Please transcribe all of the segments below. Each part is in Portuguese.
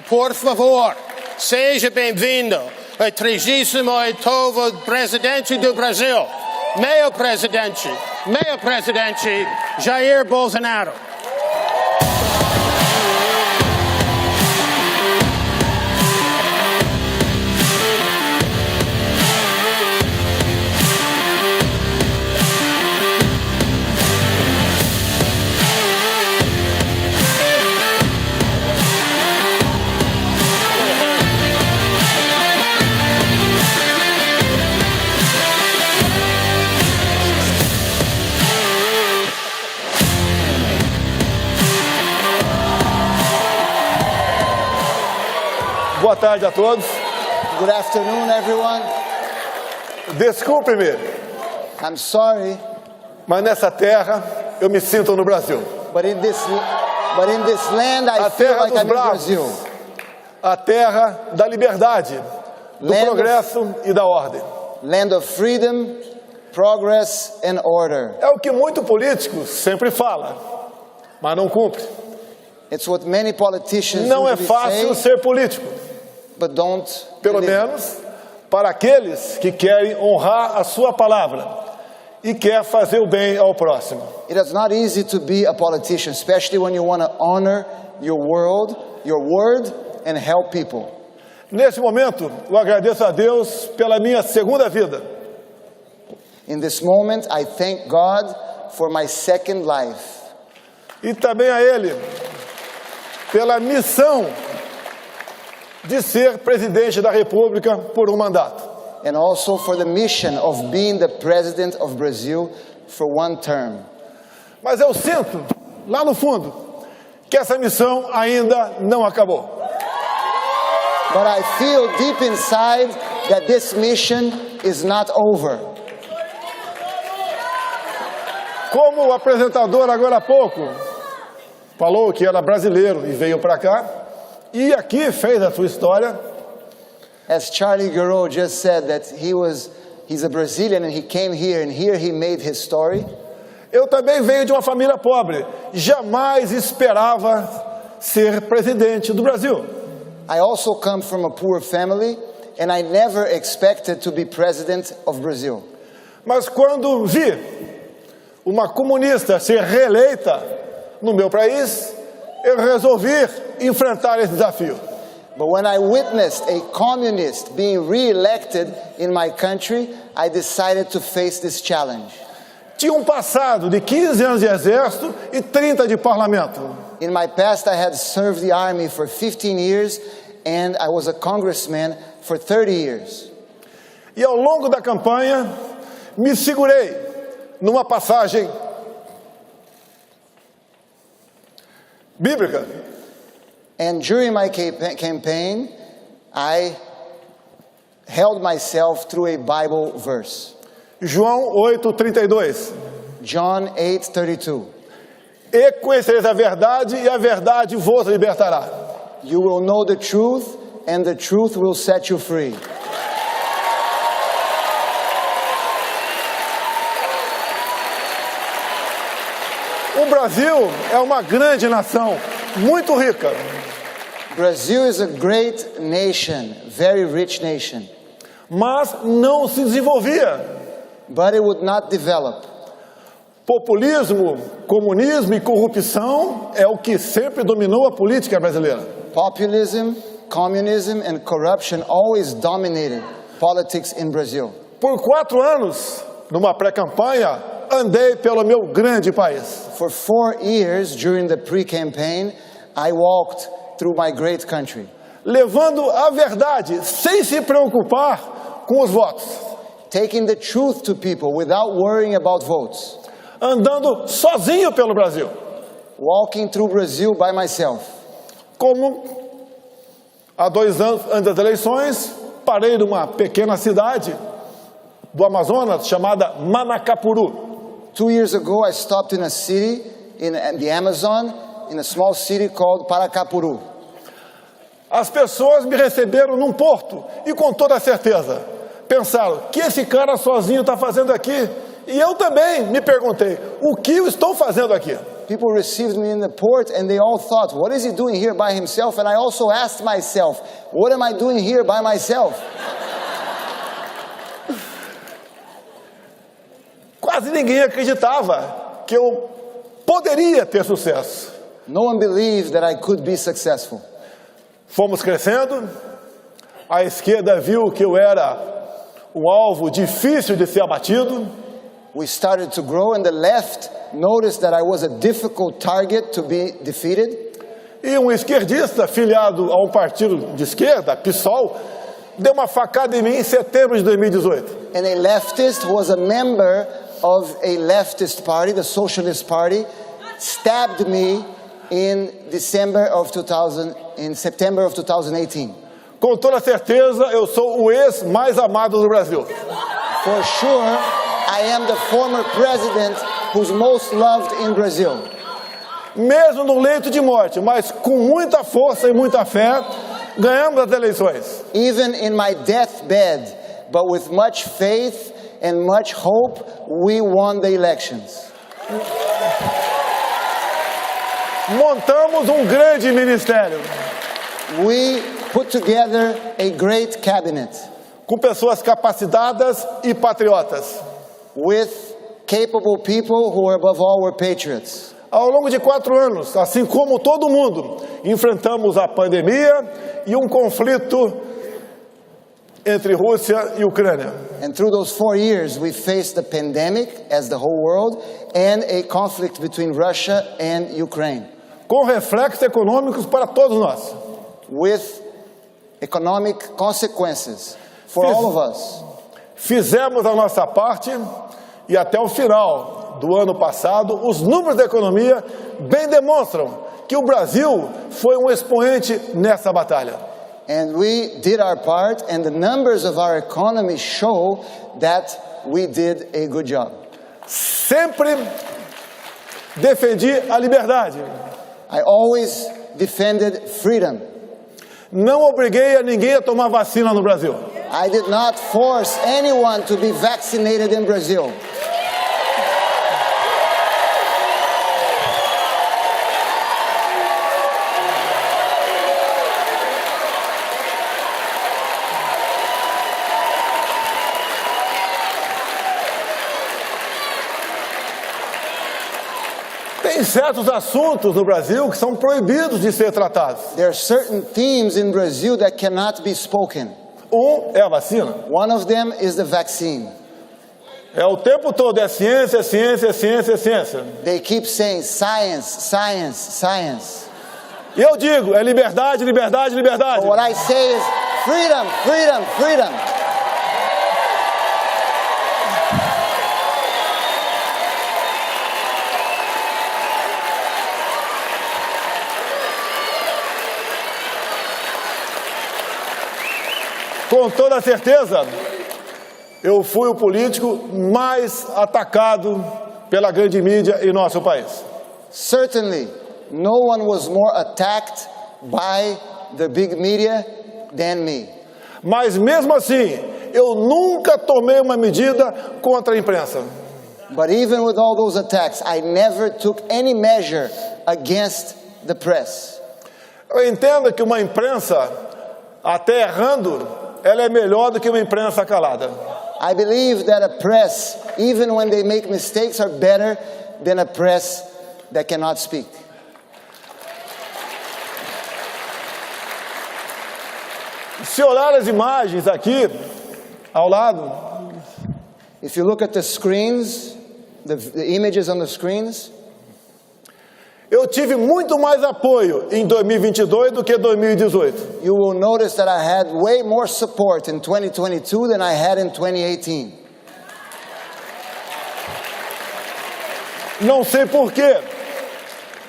por favor, seja bem-vindo ao 38º presidente do Brasil, meu presidente Jair Bolsonaro. Boa tarde a todos. Good afternoon, everyone. Desculpe-me, I'm sorry, mas nessa terra eu me sinto no Brasil. but in this land I A feel terra like dos I'm in bravos, Brazil. a terra da liberdade, do Land of- progresso e da ordem. Land of freedom, progress, and order. É o que muito políticos sempre fala, mas não cumpre. It's what many politicians Não é usually fácil say, ser político, but don't pelo deliver. menos para aqueles que querem honrar a sua palavra e quer fazer o bem ao próximo. It is not easy to be a politician, especially when you want to honor your word, and help people. Nesse momento, eu agradeço a Deus pela minha segunda vida. In this moment, I thank God for my second life. E também a Ele pela missão de ser presidente da República por um mandato. And also for the mission of being the president of Brazil for one term. Mas eu sinto, lá no fundo, que essa missão ainda não acabou. But I feel deep inside that this mission is not over. Como o apresentador agora há pouco falou que era brasileiro e veio para cá, e aqui fez a sua história, As Charlie Gero just said that he's a Brazilian and he came here and here he made his story. eu também venho de uma família pobre, jamais esperava ser presidente do Brasil. I also come from a poor family and I never expected to be president of Brazil. Mas quando vi uma comunista ser reeleita no meu país, eu resolvi enfrentar esse desafio. But when I witnessed a communist being re-elected in my country, I decided to face this challenge. Tinha um passado de 15 anos de exército e 30 de parlamento. In my past, I had served the army for 15 years and I was a congressman for 30 years. E ao longo da campanha, me segurei numa passagem bíblica. And during my campaign, I held myself through a Bible verse. João 8:32. John 8:32. E conhecereis a verdade, e a verdade vos libertará. You will know the truth, and the truth will set you free. O Brasil é uma grande nação, muito rica, Brazil is a great nation, very rich nation, mas não se desenvolvia. but it would not develop. Populismo, comunismo e corrupção é o que sempre dominou a política brasileira. Populism, communism, and corruption always dominated politics in Brazil. Por 4 anos, numa pré-campanha, andei pelo meu grande país. For 4 years during the pre-campaign, I walked through my great country, Levando a verdade, sem se preocupar com os votos. taking the truth to people without worrying about votes, Andando sozinho pelo Brasil. walking through Brazil by myself. Como há 2 anos antes das eleições, parei numa pequena cidade do Amazonas chamada Manacapuru. 2 years ago, I stopped in a city in the Amazon, in a small city called Paracapuru. As pessoas me receberam num porto e com toda certeza pensaram, o que esse cara sozinho está fazendo aqui? E eu também me perguntei, o que eu estou fazendo aqui? People received me in the port and they all thought, what is he doing here by himself? And I also asked myself, what am I doing here by myself? Quase ninguém acreditava que eu poderia ter sucesso. No one believed that I could be successful. Fomos crescendo, a esquerda viu que eu era um alvo difícil de ser abatido. We started to grow and the left noticed that I was a difficult target to be defeated. E um esquerdista filiado a um partido de esquerda, PSOL, deu uma facada em mim em setembro de 2018. And a leftist who was a member of a leftist party, the Socialist Party, stabbed me in September of 2018. Com toda certeza, eu sou o ex mais amado do Brasil. For sure, I am the former president who's most loved in Brazil. Mesmo no leito de morte, mas com muita força e muita fé, ganhamos as eleições. Even in my deathbed, but with much faith and much hope, we won the elections. Montamos um grande ministério. We put together a great cabinet Com pessoas capacitadas e patriotas. with capable people who, above all, were patriots. Ao longo de 4 anos, assim como todo mundo, enfrentamos a pandemia e um conflito entre Rússia e Ucrânia. And through those 4 years, we faced the pandemic as the whole world and a conflict between Russia and Ukraine, Com reflexos econômicos para todos nós. with economic consequences for all of us. Fizemos a nossa parte e até o final do ano passado, os números da economia bem demonstram que o Brasil foi um expoente nessa batalha. And we did our part, and the numbers of our economy show that we did a good job. Sempre defendi a liberdade. I always defended freedom. Não obriguei a ninguém a tomar vacina no Brasil. I did not force anyone to be vaccinated in Brazil. Tem certos assuntos no Brasil que são proibidos de ser tratados. There are certain themes in Brazil that cannot be spoken. É a vacina. One of them is the vaccine. É o tempo todo, é ciência, ciência, ciência, ciência. They keep saying science, science, science. E eu digo, é liberdade, liberdade, liberdade. But what I say is freedom, freedom, freedom. Com toda certeza, eu fui o político mais atacado pela grande mídia em nosso país. Certainly, no one was more attacked by the big media than me. Mas mesmo assim, eu nunca tomei uma medida contra a imprensa. But even with all those attacks, I never took any measure against the press. Eu entendo que uma imprensa, até errando, ela é melhor do que uma imprensa calada. I believe that a press, even when they make mistakes, are better than a press that cannot speak. Se olhar as imagens aqui, ao lado, If you look at the screens, the images on the screens, eu tive muito mais apoio em 2022 do que 2018. you will notice that I had way more support in 2022 than I had in 2018. Não sei porquê.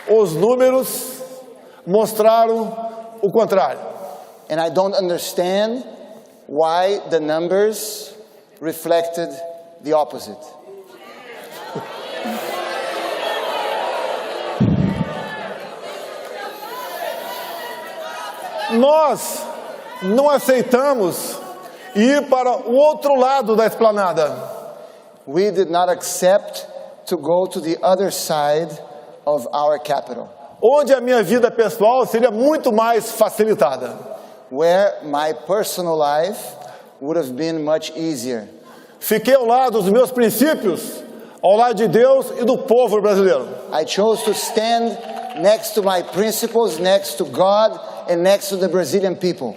Os números mostraram o contrário. And I don't understand why the numbers reflected the opposite. Nós não aceitamos ir para o outro lado da esplanada. We did not accept to go to the other side of our capital, onde a minha vida pessoal seria muito mais facilitada. where my personal life would have been much easier. Fiquei ao lado dos meus princípios, ao lado de Deus e do povo brasileiro. I chose to stand next to my principles, next to God, and next to the Brazilian people.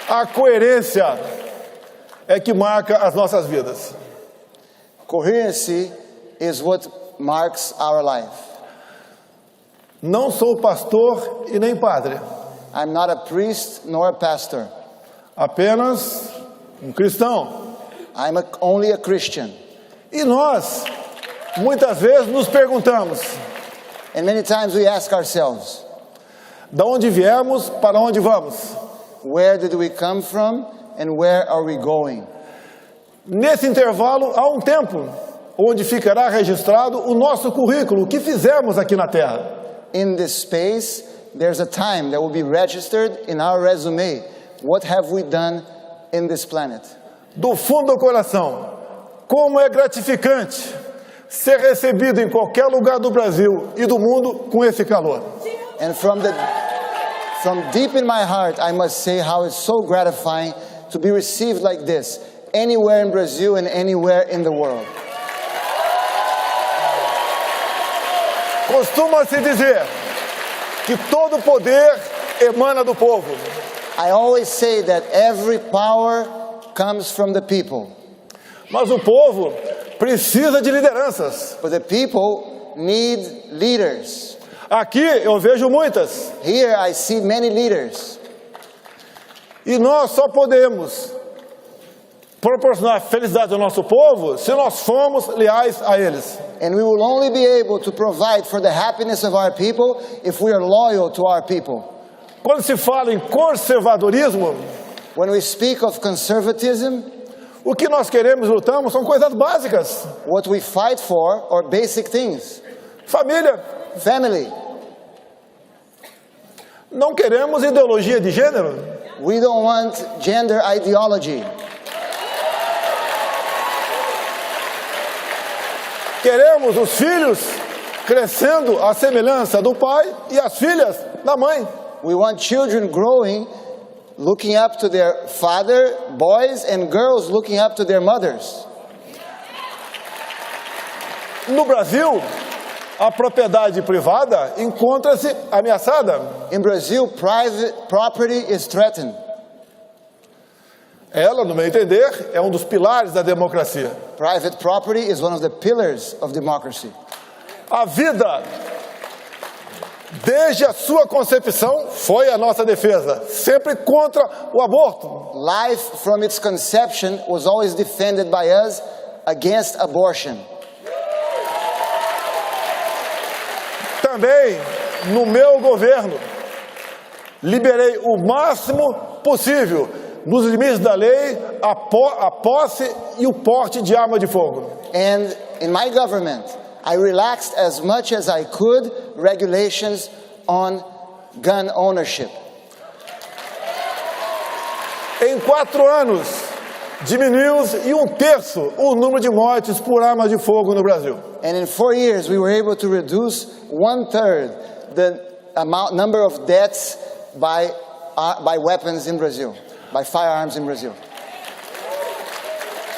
A coerência é que marca as nossas vidas. Coherency is what marks our life. Não sou pastor e nem padre, I'm not a priest nor a pastor. apenas cristão. I'm only a Christian. E nós, muitas vezes, nos perguntamos, And many times we ask ourselves, da onde viemos, para onde vamos? where did we come from and where are we going? Nesse intervalo, há um tempo onde ficará registrado o nosso currículo, o que fizemos aqui na Terra. In this space, there's a time that will be registered in our resume. What have we done in this planet? Do fundo do coração, como é gratificante ser recebido em qualquer lugar do Brasil e do mundo com esse calor. And from deep in my heart, I must say how it's so gratifying to be received like this, anywhere in Brazil and anywhere in the world. Costuma-se dizer que todo poder emana do povo. I always say that every power comes from the people, Mas o povo precisa de lideranças. but the people need leaders. Aqui eu vejo muitas. Here I see many leaders, E nós só podemos proporcionar felicidade ao nosso povo se nós formos leais a eles. and we will only be able to provide for the happiness of our people if we are loyal to our people. Quando se fala em conservadorismo, When we speak of conservatism, o que nós queremos e lutamos são coisas básicas. what we fight for are basic things. Família. Family. Não queremos ideologia de gênero. We don't want gender ideology. Queremos os filhos crescendo à semelhança do pai e as filhas da mãe. We want children growing, looking up to their father, boys and girls looking up to their mothers. No Brasil, a propriedade privada encontra-se ameaçada. In Brazil, private property is threatened. Ela, no meu entender, é um dos pilares da democracia. Private property is one of the pillars of democracy. A vida, desde a sua concepção, foi a nossa defesa, sempre contra o aborto. Life from its conception was always defended by us against abortion. Também, no meu governo, liberei o máximo possível, nos limites da lei, a posse e o porte de arma de fogo. And in my government, I relaxed as much as I could regulations on gun ownership. Em 4 anos, diminuímos em 1/3 o número de mortes por arma de fogo no Brasil. And in 4 years, we were able to reduce 1/3 the number of deaths by weapons in Brazil, by firearms in Brazil.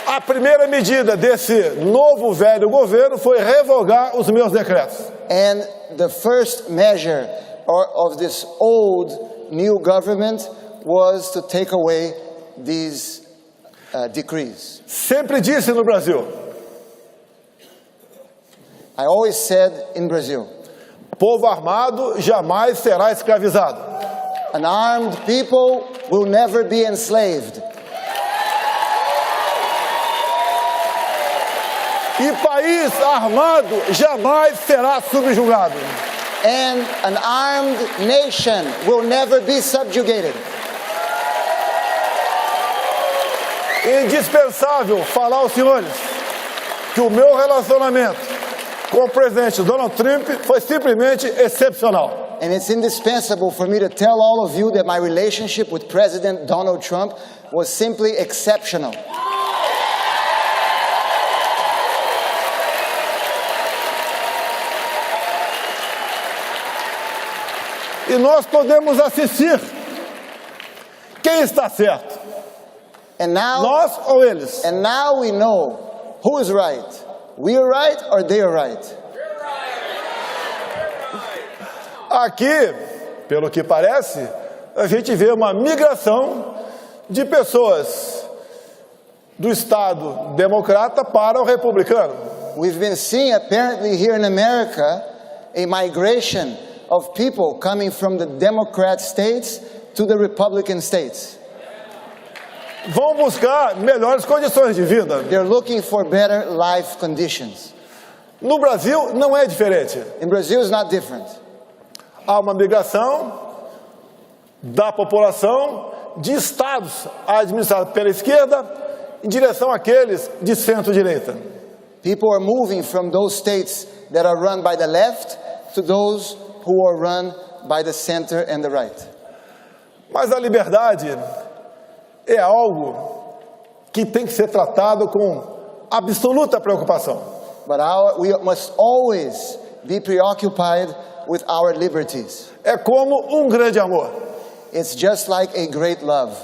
A primeira medida desse novo velho governo foi revogar os meus decretos. And the first measure of this old new government was to take away these decrees. Sempre disse no Brasil, I always said in Brazil, povo armado jamais será escravizado. an armed people will never be enslaved. E país armado jamais será subjugado. And an armed nation will never be subjugated. É indispensável falar aos senhores que o meu relacionamento com o presidente Donald Trump foi simplesmente excepcional. And it's indispensable for me to tell all of you that my relationship with President Donald Trump was simply exceptional. E nós podemos assistir quem está certo, And now, nós ou eles. and now we know who is right. We are right or they are right. Aqui, pelo que parece, a gente vê uma migração de pessoas do Estado democrata para o republicano. We've been seeing apparently here in America a migration of people coming from the Democrat states to the Republican states. Vão buscar melhores condições de vida. They're looking for better life conditions. No Brasil não é diferente. In Brazil, it's not different. Há uma migração da população de estados administrados pela esquerda em direção àqueles de centro-direita. People are moving from those states that are run by the left to those who are run by the center and the right. Mas a liberdade é algo que tem que ser tratado com absoluta preocupação. But we must always be preoccupied with our liberties. É como um grande amor. It's just like a great love.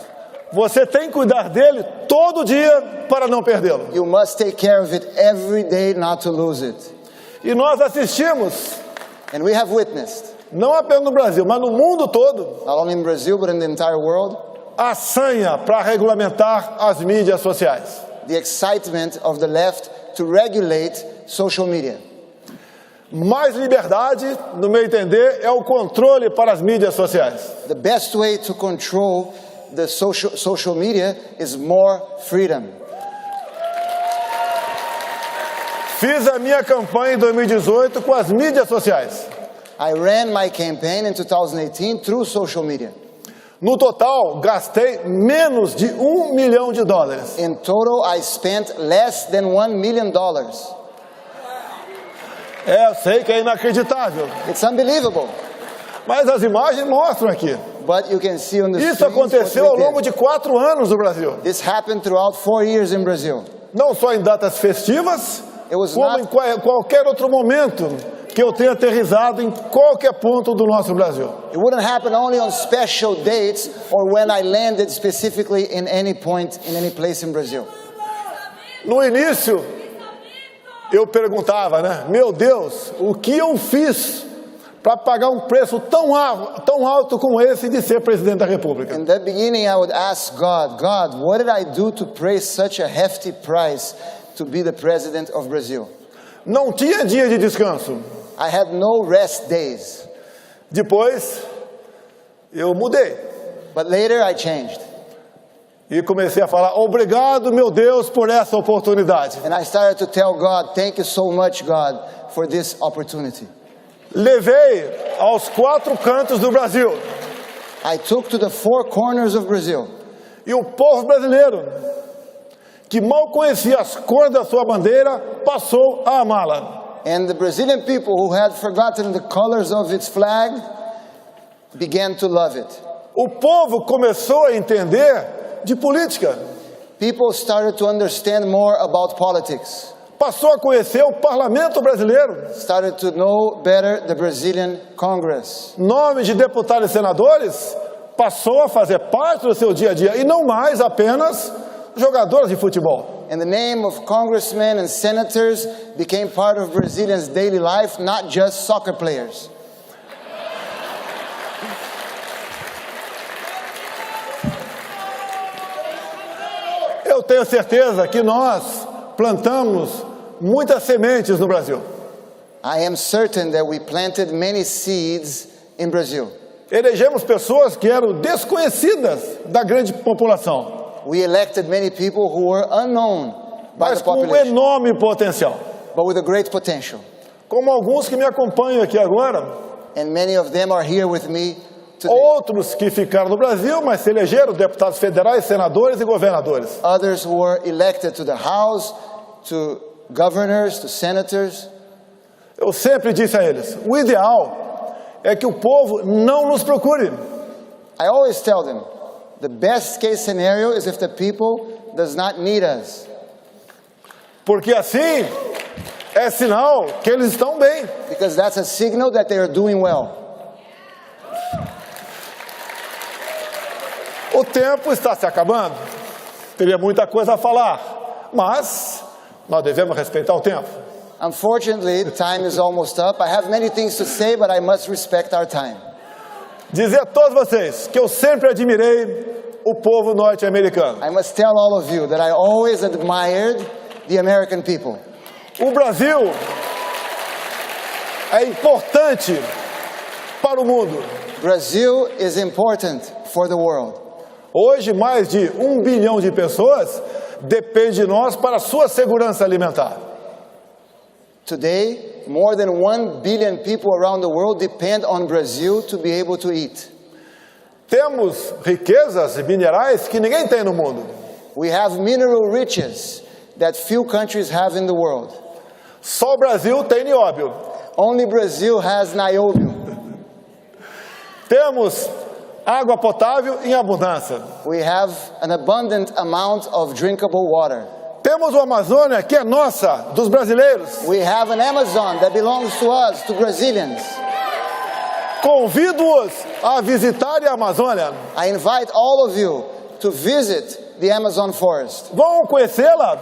Você tem que cuidar dele todo dia para não perdê-lo. You must take care of it every day not to lose it. E nós assistimos, And we have witnessed, não apenas no Brasil, mas no mundo todo, not only in Brazil but in the entire world, a sanha para regulamentar as mídias sociais. the excitement of the left to regulate social media. Mais liberdade, no meu entender, é o controle para as mídias sociais. The best way to control the social media is more freedom. Fiz a minha campanha em 2018 com as mídias sociais. I ran my campaign in 2018 through social media. No total, gastei menos de $1 milhão. In total, I spent less than $1 million. Eu sei que é inacreditável, It's unbelievable, mas as imagens mostram aqui. but you can see on the Isso screens what aconteceu we ao longo did. de 4 anos no Brasil. This happened throughout 4 years in Brazil. Não só em datas festivas, It was como not- em qualquer outro momento que eu tenha aterrissado em qualquer ponto do nosso Brasil. It wouldn't happen only on special dates or when I landed specifically in any point, in any place in Brazil. No início, eu perguntava, né? Meu Deus, o que eu fiz para pagar um preço tão alto como esse de ser presidente da República? In the beginning, I would ask God, what did I do to pay such a hefty price to be the president of Brazil? Não tinha dia de descanso. I had no rest days. Depois, eu mudei But later I changed. e comecei a falar, obrigado, meu Deus, por essa oportunidade. And I started to tell God, thank you so much, God, for this opportunity. Levei aos 4 cantos do Brasil. I took to the 4 corners of Brazil. E o povo brasileiro, que mal conhecia as cores da sua bandeira, passou a amá-la. And the Brazilian people who had forgotten the colors of its flag began to love it. O povo começou a entender de política. People started to understand more about politics, Passou a conhecer o parlamento brasileiro. started to know better the Brazilian Congress. Nomes de deputados e senadores passou a fazer parte do seu dia a dia e não mais apenas jogadores de futebol. And the name of congressmen and senators became part of Brazilians' daily life, not just soccer players. Eu tenho certeza que nós plantamos muitas sementes no Brasil. I am certain that we planted many seeds in Brazil. Elegemos pessoas que eram desconhecidas da grande população, We elected many people who were unknown by mas the com um population, enorme potencial. but with a great potential. Como alguns que me acompanham aqui agora, And many of them are here with me today. outros que ficaram no Brasil, mas se elegeram deputados federais, senadores e governadores. Others who were elected to the House, to governors, to senators. Eu sempre disse a eles, o ideal é que o povo não nos procure. I always tell them, The best case scenario is if the people does not need us. Porque assim é sinal que eles estão bem. Because that's a signal that they are doing well. O tempo está se acabando. Teria muita coisa a falar, mas nós devemos respeitar o tempo. Unfortunately, time is almost up. I have many things to say, but I must respect our time. Dizer a todos vocês que eu sempre admirei o povo norte-americano. I must tell all of you that I always admired the American people. O Brasil é importante para o mundo. Brazil is important for the world. Hoje, mais de 1 bilhão de pessoas dependem de nós para a sua segurança alimentar. Today, more than 1 billion people around the world depend on Brazil to be able to eat. Temos riquezas minerais que ninguém tem no mundo. We have mineral riches that few countries have in the world. Só o Brasil tem nióbio. Only Brazil has niobium. Temos água potável em abundância. We have an abundant amount of drinkable water. Temos uma Amazônia que é nossa, dos brasileiros. We have an Amazon that belongs to us, to Brazilians. Convido-os a visitarem a Amazônia. I invite all of you to visit the Amazon forest. Vão conhecê-la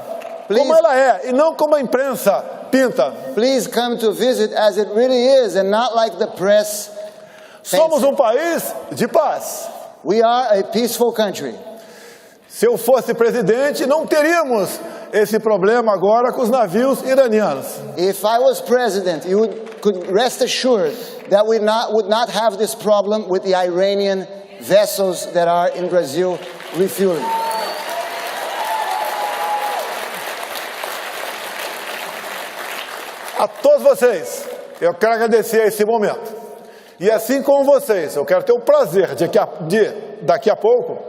Please. como ela é e não como a imprensa pinta. Please come to visit as it really is and not like the press. Somos um país de paz. We are a peaceful country. Se eu fosse presidente, não teríamos esse problema agora com os navios iranianos. If I was president, you could rest assured that we would not have this problem with the Iranian vessels that are in Brazil refueling. A todos vocês, eu quero agradecer esse momento. E assim como vocês, eu quero ter o prazer de daqui a pouco.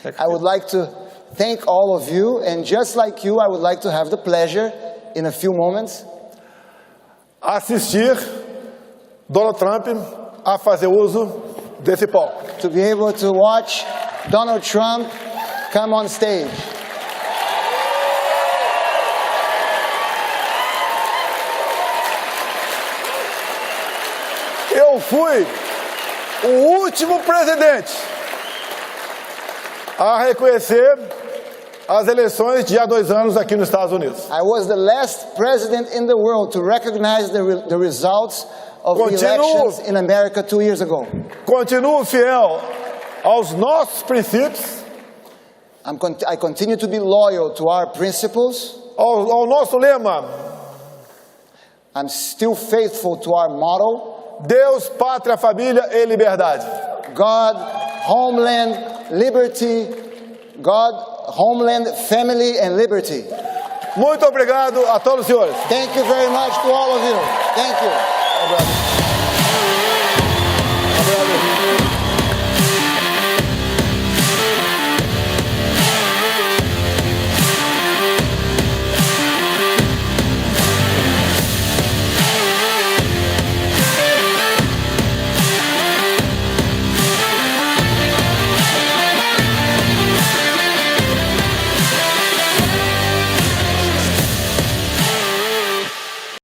I would like to thank all of you, and just like you, I would like to have the pleasure in a few moments assistir Donald Trump a fazer uso desse palco. to be able to watch Donald Trump come on stage. Eu fui o último presidente a reconhecer as eleições de há 2 anos aqui nos Estados Unidos. I was the last president in the world to recognize the results of the elections in America 2 years ago. Continuo fiel aos nossos princípios, I continue to be loyal to our principles. ao nosso lema: I'm still faithful to our motto: Deus, pátria, família e liberdade. God, homeland, liberty. God, homeland, family, and liberty. Muito obrigado a todos os senhores. Thank you very much to all of you. Thank you. Obrigado.